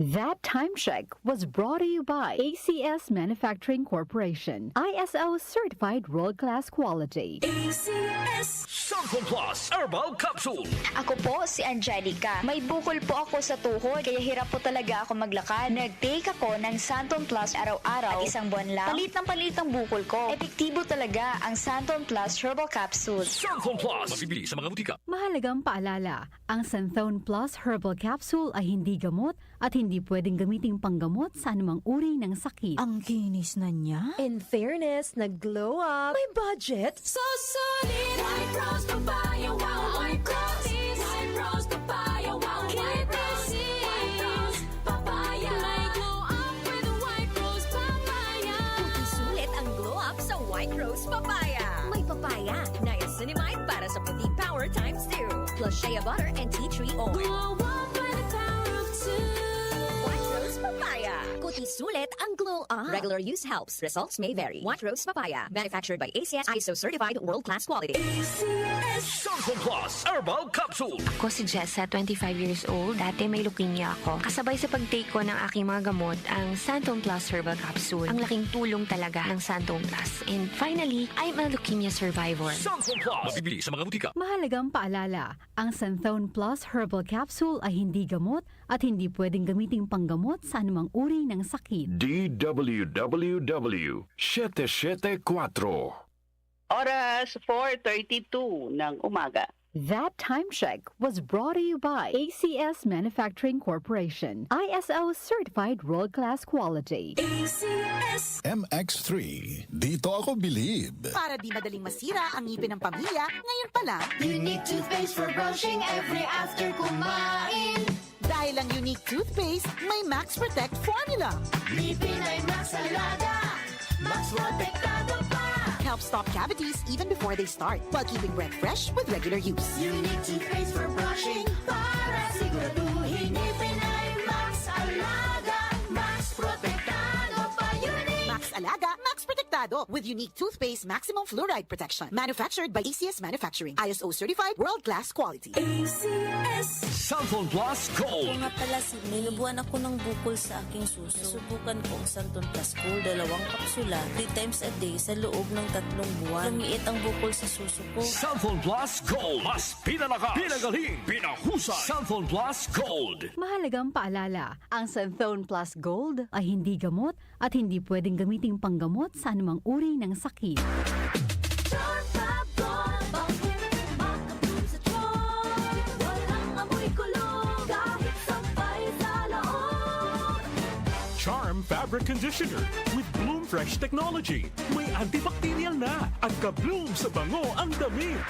That time check was brought to you by ACS Manufacturing Corporation, ISO certified world-class quality. ACS Santon Plus Herbal Capsule. Ako po si Angelica. May bukol po ako sa tuhod, kaya hirap po talaga ako maglakad. Nag-take ako ng Santon Plus araw-araw at isang buwan lang. Palit ang bukol ko. Epektibo talaga ang Santon Plus Herbal Capsule. Santon Plus. Mabibili sa mga butika. Mahalagang paalala, ang Santhone Plus Herbal Capsule ay hindi gamot at hindi pwedeng gamiting panggamot sa anumang uri ng sakit. Ang kinis na niya. In fairness, nag-glow up. May budget. So solid. White Rose Papaya. Wow, White Rose. White Rose Papaya. Wow, White Rose. White Rose Papaya. May glow up with White Rose Papaya. Puti sulit ang glow up sa White Rose Papaya. May papaya, niacinamide para sa puti power times 2. Plus shea butter and tea tree oil. Glow up with the power of 2. White Rose Papaya. Puti sulit ang glow up. Regular use helps. Results may vary. White Rose Papaya. Manufactured by ACS ISO certified world-class quality. ACS Santon Plus Herbal Capsule. Ako si Jessa, 25 years old. Dati may leukemia ako. Kasabay sa pag-take ko ng aking mga gamot, ang Santon Plus Herbal Capsule. Ang laking tulong talaga ng Santon Plus. And finally, I'm a leukemia survivor. Santon Plus. Mabibili sa mga butika. Mahalagang paalala, ang Santhone Plus Herbal Capsule ay hindi gamot at hindi pwedeng gamiting panggamot sa anumang uri ng sakit. DWWW 774. Oras 4:32 ng umaga. That time check was brought to you by ACS Manufacturing Corporation, ISO certified world-class quality. ACS MX3. Dito ako believe. Para di madaling masira ang ngipin ng pamilya, ngayon pa lang, Unique toothpaste for brushing every after kumain. dahil ang unique toothpaste, may Max Protect formula. Ngipin ay Max Alaga. Max Protektado pa. Helps stop cavities even before they start, while keeping breath fresh with regular use. Unique toothpaste for brushing para siguraduhin ngipin ay Max Alaga. Max Protektado pa. Unique. Max Alaga, Max Protectado with unique toothpaste maximum fluoride protection. Manufactured by ACS Manufacturing. ISO certified world-class quality. ACS Santon Plus Gold. Nga pala, may nabuhan ako ng bukol sa aking suso. Subukan ko ang Santon Plus Gold, 2 kapsula, 3 times a day sa loob ng 3 buwan. Lumiit ang bukol sa suso ko. Santon Plus Gold. Mas pinalakas, pinagaling, pinahusay. Santon Plus Gold. Mahalagang paalala, ang Santhone Plus Gold ay hindi gamot at hindi pwedeng gamiting panggamot sa anumang uri ng sakit. Charm Fab Gold. Bakit makabloom sa tiyon? Walang amoy kulong kahit sampay sa loob. Charm Fabric Conditioner with Bloom Fresh Technology. May antibacterial na at ka-bloom sa bango ang damit.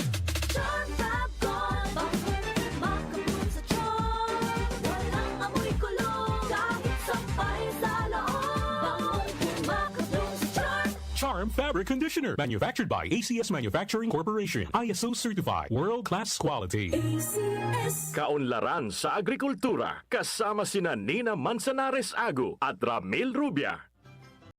Charm Fab Gold. Bakit makabloom sa tiyon? Walang amoy kulong kahit sampay sa loob. Makabloom sa Charm. Charm Fabric Conditioner. Manufactured by ACS Manufacturing Corporation. ISO certified. World-class quality. ACS Kaunlaran sa agrikultura kasama sina Nina Manzanares Agu at Ramil Rubia.